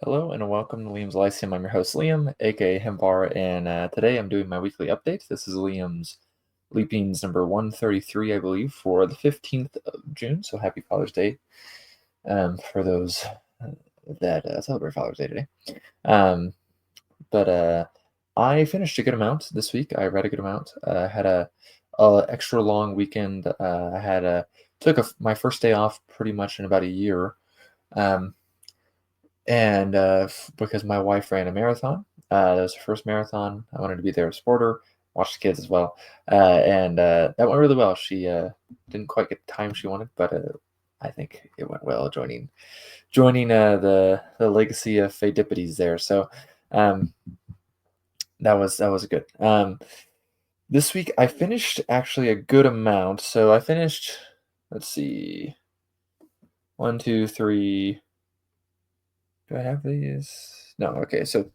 Hello and welcome to Liam's Lyceum. I'm your host Liam, aka Hembar, and today I'm doing my weekly update. This is Liam's Leapings number 133, I believe, for the 15th of June. So happy Father's Day for those that celebrate Father's Day today. But I finished a good amount this week. I read a good amount. Had a extra long weekend. I had took my first day off pretty much in about a year. Um, and because my wife ran a marathon, that was her first marathon. I wanted to be there to support her, watch the kids as well, and that went really well. She didn't quite get the time she wanted, but I think it went well. Joining the legacy of Phaedipides there. So um, that was good. This week I finished actually a good amount. So I finished. Let's see, 1, 2, 3. Do I have these? No. Okay. So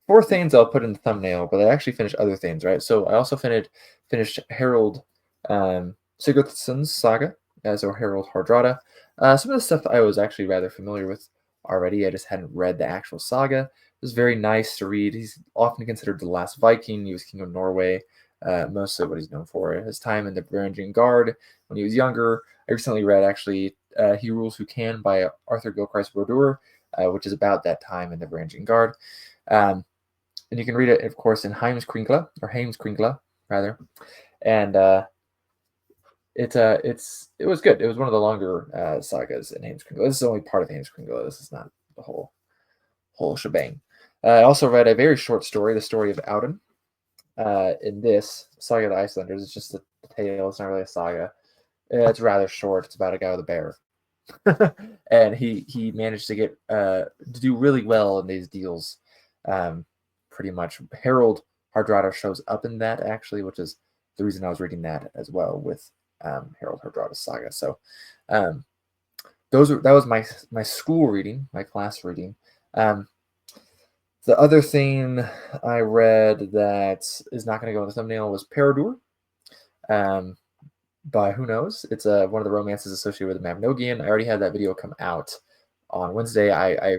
4 things I'll put in the thumbnail, but I actually finished other things, right? So I also finished Harald Sigurdsson's saga, or Harald Hardrada. Some of the stuff I was actually rather familiar with already. I just hadn't read the actual saga. It was very nice to read. He's often considered the last Viking. He was king of Norway. Mostly what he's known for. His time in the Varangian Guard when he was younger. I recently read actually He Rules Who Can by Arthur Gilchrist Perredur, which is about that time in the Varangian Guard. And you can read it, of course, in Heimskringla, rather. And it was good. It was one of the longer sagas in Heimskringla. This is only part of Heimskringla. This is not the whole shebang. I also read a very short story, the story of Audun. In this Saga of the Icelanders, it's just a tale. It's not really a saga. It's rather short. It's about a guy with a bear. And he managed to get to do really well in these deals. Pretty much Harald Hardrada shows up in that actually, which is the reason I was reading that as well with Harald Hardrada's saga. So that was my school reading, my class reading. The other thing I read that is not going to go in the thumbnail was Peredur. By who knows? It's one of the romances associated with the Mabinogion. I already had that video come out on Wednesday. I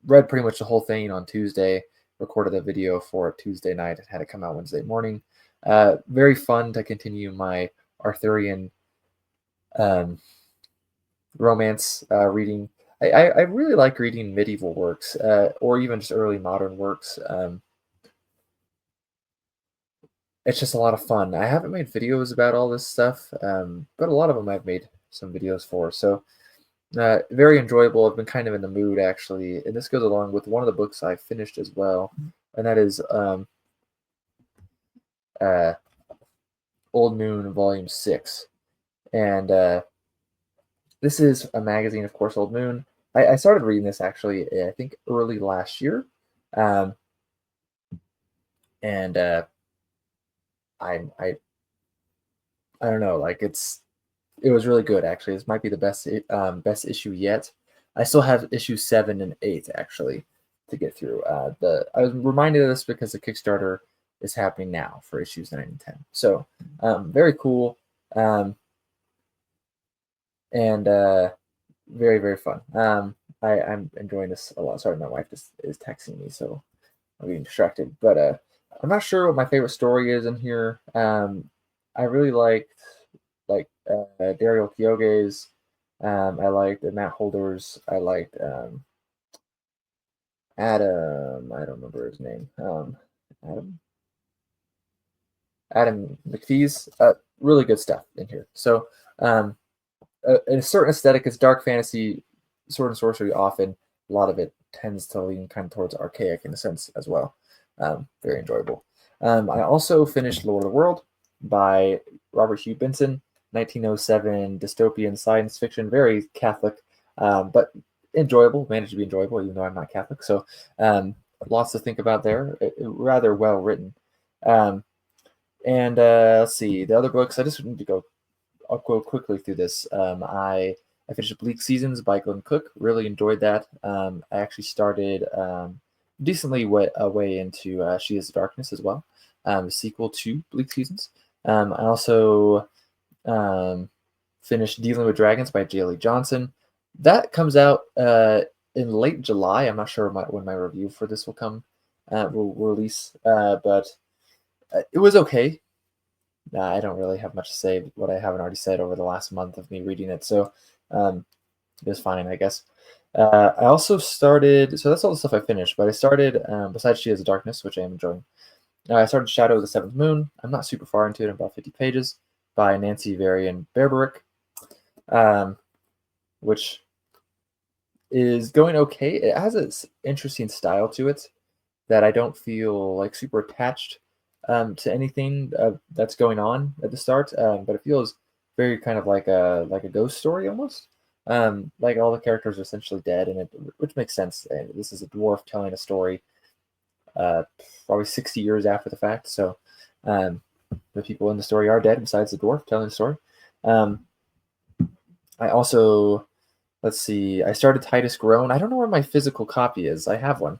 read pretty much the whole thing on Tuesday, recorded the video for Tuesday night, and had it come out Wednesday morning. Very fun to continue my Arthurian romance reading. I really like reading medieval works or even just early modern works. It's just a lot of fun. I haven't made videos about all this stuff, but a lot of them I've made some videos for. So very enjoyable. I've been kind of in the mood actually, and this goes along with one of the books I finished as well, and that is Old Moon Volume 6. And this is a magazine, of course, Old Moon. I started reading this actually, I think early last year. And I don't know, like it was really good actually. This might be the best issue yet. I still have issue 7 and 8 actually to get through. I was reminded of this because the Kickstarter is happening now for issues 9 and 10. So very cool. And very, very fun. I'm enjoying this a lot. Sorry, my wife is texting me, so I'm getting distracted. But I'm not sure what my favorite story is in here. I really liked Dario Kyoge's. I liked Matt Holder's. I liked Adam. I don't remember his name. Adam McPhee's. Really good stuff in here. So a certain aesthetic is dark fantasy, sword and sorcery. Often, a lot of it tends to lean kind of towards archaic in a sense as well. Very enjoyable. I also finished Lord of the World by Robert Hugh Benson, 1907 dystopian science fiction, very Catholic, but enjoyable. Managed to be enjoyable, even though I'm not Catholic. So lots to think about there. Rather well written. And let's see the other books. I just need to I'll go quickly through this. I finished Bleak Seasons by Glen Cook. Really enjoyed that. I actually started decently way into She Is the Darkness as well, the sequel to Bleak Seasons. I also finished Dealing with Dragons by Jaleigh Johnson. That comes out in late July. I'm not sure when my review for this will release, but it was okay. I don't really have much to say what I haven't already said over the last month of me reading it, so um, it was fine, I guess. I also started, so that's all the stuff I finished, but I started, besides She Has a Darkness, which I am enjoying, I started Shadow of the Seventh Moon. I'm not super far into it, I'm about 50 pages, by Nancy Varian Berberick, um, which is going okay. It has an interesting style to it that I don't feel like super attached to anything that's going on at the start, but it feels very kind of like a ghost story almost. Like all the characters are essentially dead, which makes sense. This is a dwarf telling a story, uh, probably 60 years after the fact. So um, the people in the story are dead, besides the dwarf telling the story. Um, I also, let's see, I started Titus Groan. I don't know where my physical copy is. I have one.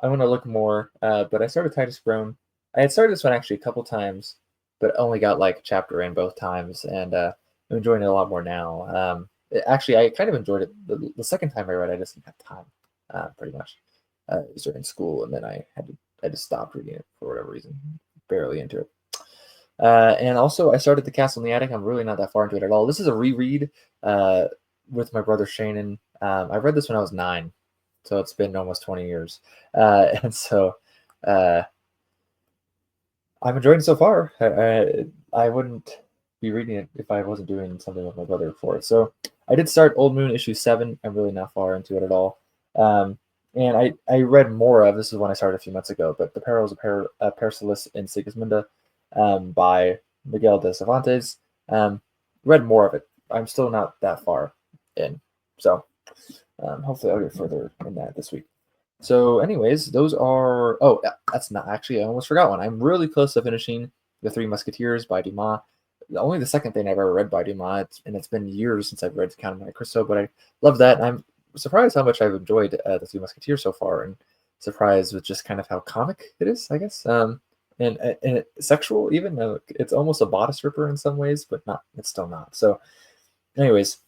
I want to look more, but I started Titus Groan. I had started this one actually a couple times, but only got like a chapter in both times, and I'm enjoying it a lot more now. Actually, I kind of enjoyed it the second time I read. I just didn't have time, pretty much. It was during school, and then I just stopped reading it for whatever reason. Barely into it. And also, I started The Castle in the Attic. I'm really not that far into it at all. This is a reread with my brother Shannon. I read this when I was 9, so it's been almost 20 years. And so uh, I'm enjoying it so far. I wouldn't be reading it if I wasn't doing something with my brother for it. So I did start Old Moon issue 7. I'm really not far into it at all. And I read more of, this is when I started a few months ago, but The Perils of Persiles and Sigismunda by Miguel de Cervantes. Read more of it. I'm still not that far in. So hopefully I'll get further in that this week. So anyways, those are, oh, that's not actually, I almost forgot one. I'm really close to finishing The Three Musketeers by Dumas. Only the second thing I've ever read by Dumas, and it's been years since I've read Count of Monte Cristo, but I love that. And I'm surprised how much I've enjoyed The Three Musketeers so far, and surprised with just kind of how comic it is, I guess. And sexual, even though it's almost a bodice ripper in some ways, but not, it's still not. So anyways,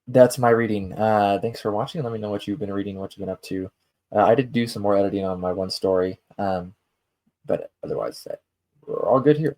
that's my reading. Thanks for watching. Let me know what you've been reading, what you've been up to. I did do some more editing on my one story, but otherwise, we're all good here.